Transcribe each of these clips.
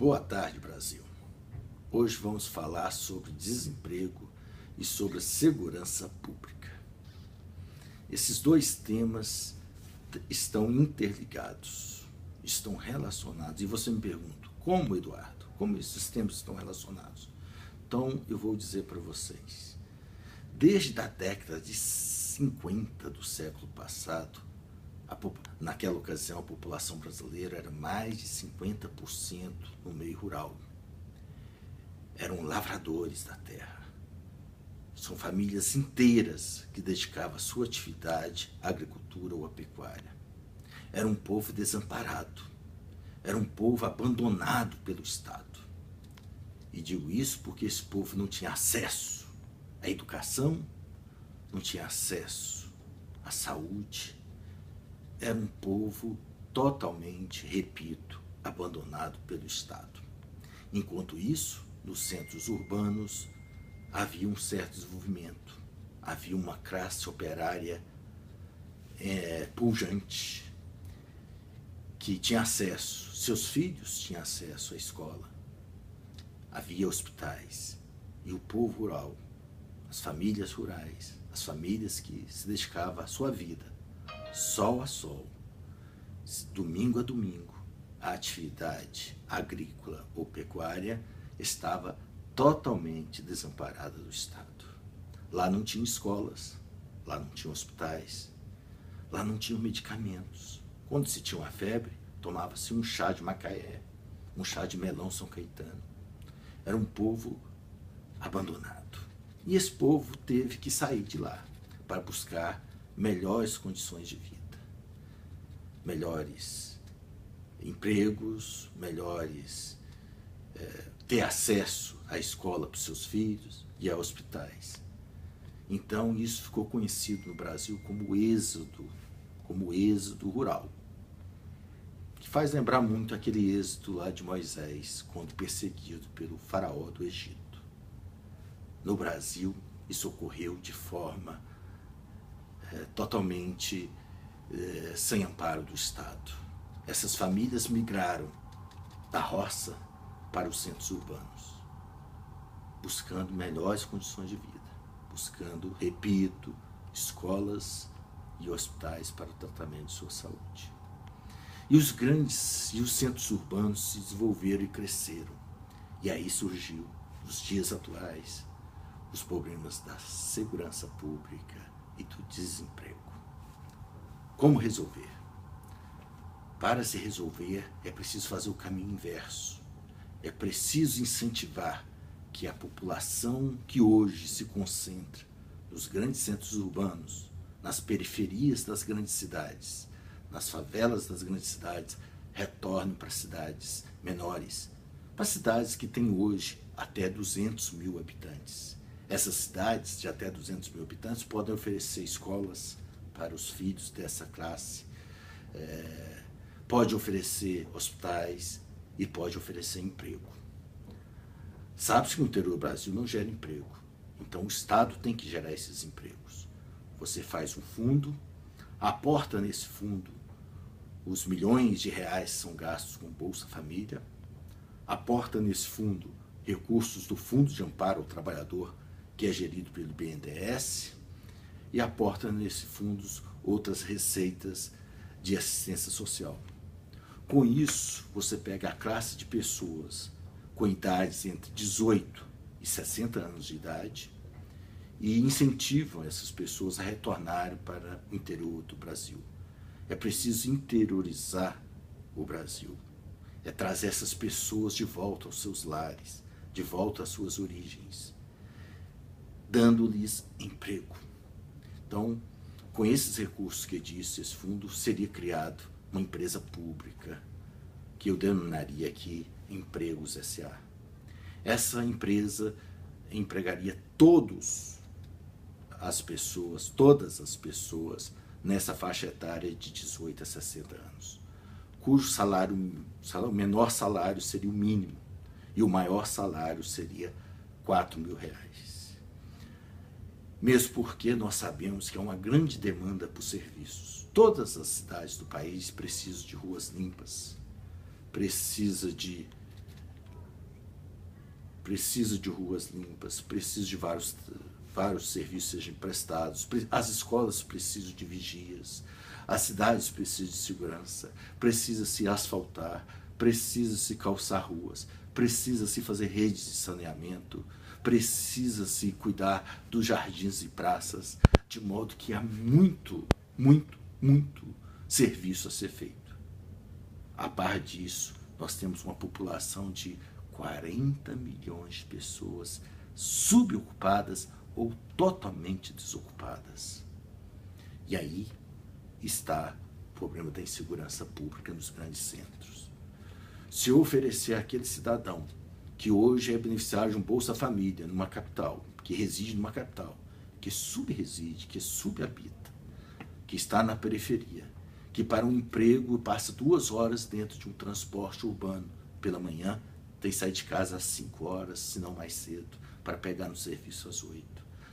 Boa tarde, Brasil. Hoje vamos falar sobre desemprego e sobre a segurança pública. Esses dois temas estão interligados, estão relacionados. E você me pergunta, como, Eduardo? Como esses temas estão relacionados? Então, eu vou dizer para vocês. Desde a década de 50 do século passado, naquela ocasião a população brasileira era mais de 50% no meio rural. Eram lavradores da terra. São famílias inteiras que dedicavam a sua atividade à agricultura ou à pecuária. Era um povo desamparado. Era um povo abandonado pelo Estado. E digo isso porque esse povo não tinha acesso à educação, não tinha acesso à saúde. Era um povo totalmente, repito, abandonado pelo Estado. Enquanto isso, nos centros urbanos, havia um certo desenvolvimento, havia uma classe operária pujante, que tinha acesso, seus filhos tinham acesso à escola, havia hospitais, e o povo rural, as famílias rurais, as famílias que se dedicavam à sua vida, sol a sol, domingo a domingo, a atividade agrícola ou pecuária estava totalmente desamparada do Estado. Lá não tinha escolas, lá não tinha hospitais, lá não tinham medicamentos. Quando se tinha uma febre, tomava-se um chá de Macaé, um chá de melão São Caetano. Era um povo abandonado. E esse povo teve que sair de lá para buscar melhores condições de vida, melhores empregos, ter acesso à escola para os seus filhos e a hospitais. Então isso ficou conhecido no Brasil como êxodo rural, que faz lembrar muito aquele êxodo lá de Moisés, quando perseguido pelo faraó do Egito. No Brasil, isso ocorreu de forma totalmente sem amparo do Estado. Essas famílias migraram da roça para os centros urbanos, buscando melhores condições de vida, buscando, repito, escolas e hospitais para o tratamento de sua saúde. E os centros urbanos se desenvolveram e cresceram. E aí surgiu, nos dias atuais, os problemas da segurança pública e do desemprego. Como resolver? Para se resolver, é preciso fazer o caminho inverso. É preciso incentivar que a população que hoje se concentra nos grandes centros urbanos, nas periferias das grandes cidades, nas favelas das grandes cidades, retorne para cidades menores, para cidades que têm hoje até 200 mil habitantes. Essas cidades de até 200 mil habitantes podem oferecer escolas para os filhos dessa classe, pode oferecer hospitais e pode oferecer emprego. Sabe-se que o interior do Brasil não gera emprego, então o Estado tem que gerar esses empregos. Você faz um fundo, aporta nesse fundo os milhões de reais que são gastos com Bolsa Família, aporta nesse fundo recursos do Fundo de Amparo ao Trabalhador, que é gerido pelo BNDES, e aporta nesse fundo outras receitas de assistência social. Com isso, você pega a classe de pessoas com idades entre 18 e 60 anos de idade e incentivam essas pessoas a retornarem para o interior do Brasil. É preciso interiorizar o Brasil, é trazer essas pessoas de volta aos seus lares, de volta às suas origens, dando-lhes emprego. Então, com esses recursos que disse, esse fundo seria criado uma empresa pública, que eu denominaria aqui Empregos S.A. Essa empresa empregaria todas as pessoas nessa faixa etária de 18 a 60 anos, cujo o menor salário seria o mínimo e o maior salário seria R$4.000. Mesmo porque nós sabemos que há uma grande demanda por serviços. Todas as cidades do país precisam de ruas limpas, precisa de precisa de ruas limpas, precisa de vários serviços sejam prestados, as escolas precisam de vigias, as cidades precisam de segurança, precisa-se asfaltar, precisa-se calçar ruas, precisa-se fazer redes de saneamento, precisa-se cuidar dos jardins e praças, de modo que há muito serviço a ser feito. A par disso, nós temos uma população de 40 milhões de pessoas subocupadas ou totalmente desocupadas. E aí está o problema da insegurança pública nos grandes centros. Se eu oferecer àquele cidadão que hoje é beneficiário de um Bolsa Família numa capital, que reside numa capital, que subreside, que subhabita, que está na periferia, que para um emprego passa 2 horas dentro de um transporte urbano pela manhã, tem que sair de casa às 5 horas, se não mais cedo, para pegar no serviço às 8.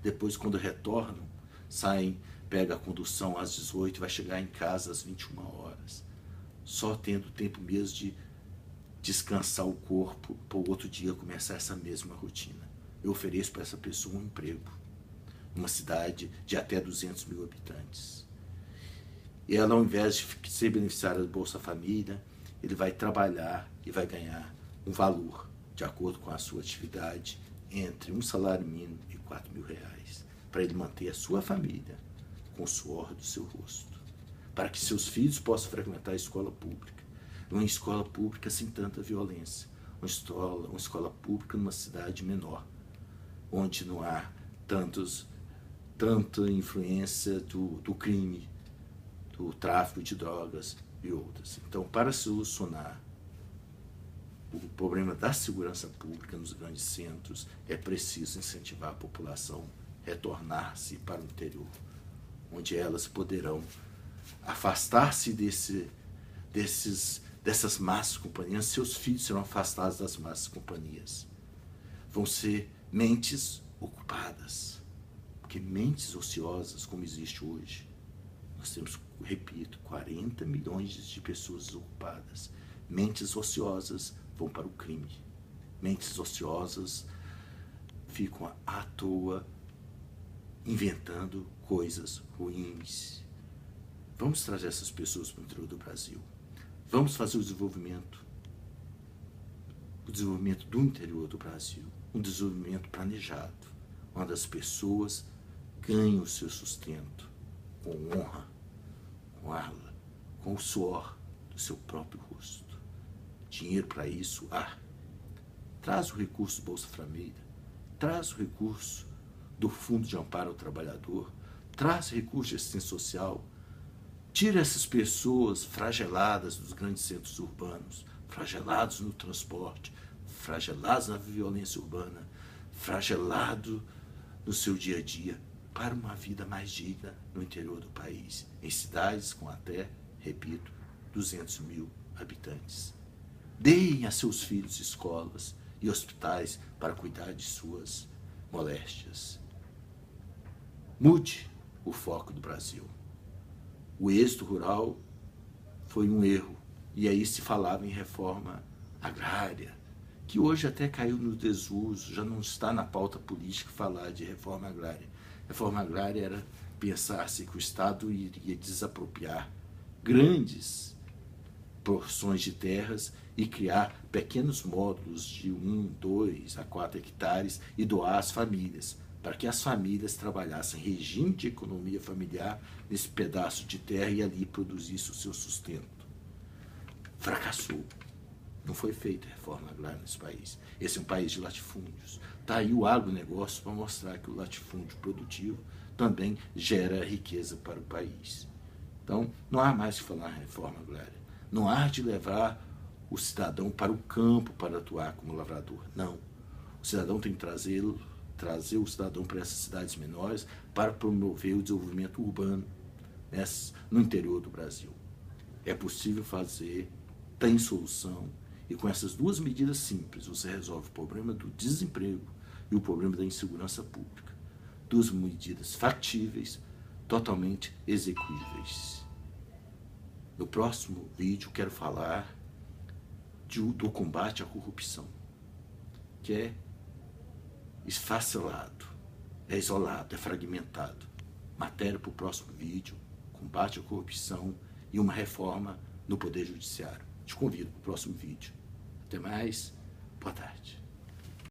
Depois, quando retornam, saem, pega a condução às 18 e vai chegar em casa às 21 horas. Só tendo tempo mesmo de descansar o corpo para o outro dia começar essa mesma rotina. Eu ofereço para essa pessoa um emprego numa cidade de até 200 mil habitantes. E ela, ao invés de ser beneficiária do Bolsa Família, ele vai trabalhar e vai ganhar um valor, de acordo com a sua atividade, entre um salário mínimo e R$4.000, para ele manter a sua família com o suor do seu rosto, para que seus filhos possam frequentar a escola pública, uma escola pública sem tanta violência, uma escola pública numa cidade menor, onde não há tanta influência do crime, do tráfico de drogas e outras. Então, para solucionar o problema da segurança pública nos grandes centros, é preciso incentivar a população a retornar-se para o interior, onde elas poderão afastar-se dessas más companhias. Seus filhos serão afastados das más companhias. Vão ser mentes ocupadas, porque mentes ociosas, como existe hoje, nós temos, repito, 40 milhões de pessoas desocupadas. Mentes ociosas vão para o crime. Mentes ociosas ficam à toa inventando coisas ruins. Vamos trazer essas pessoas para o interior do Brasil. Vamos fazer o desenvolvimento do interior do Brasil, um desenvolvimento planejado, onde as pessoas ganham o seu sustento com honra, com o suor do seu próprio rosto. Dinheiro para isso há. Traz o recurso do Bolsa Família, traz o recurso do Fundo de Amparo ao Trabalhador, traz recurso de assistência social, tira essas pessoas flageladas dos grandes centros urbanos, flagelados no transporte, flagelados na violência urbana, flagelados no seu dia a dia, para uma vida mais digna no interior do país, em cidades com até, repito, 200 mil habitantes. Deem a seus filhos escolas e hospitais para cuidar de suas moléstias. Mude o foco do Brasil. O êxito rural foi um erro, e aí se falava em reforma agrária, que hoje até caiu no desuso, já não está na pauta política falar de reforma agrária. Reforma agrária era pensar-se que o Estado iria desapropriar grandes porções de terras e criar pequenos módulos de 1, 2 a 4 hectares e doar às famílias, para que as famílias trabalhassem em regime de economia familiar nesse pedaço de terra e ali produzisse o seu sustento. Fracassou. Não foi feita reforma agrária nesse país. Esse é um país de latifúndios. Está aí o agronegócio para mostrar que o latifúndio produtivo também gera riqueza para o país. Então, não há mais que falar em reforma agrária. Não há de levar o cidadão para o campo para atuar como lavrador. Não. O cidadão tem que trazer o cidadão para essas cidades menores para promover o desenvolvimento urbano no interior do Brasil. É possível fazer, tem solução, e com essas duas medidas simples você resolve o problema do desemprego e o problema da insegurança pública. Duas medidas factíveis, totalmente execuíveis. No próximo vídeo quero falar do combate à corrupção, que é esfacelado, é isolado, é fragmentado. Matéria para o próximo vídeo, combate à corrupção e uma reforma no Poder Judiciário. Te convido para o próximo vídeo. Até mais, boa tarde.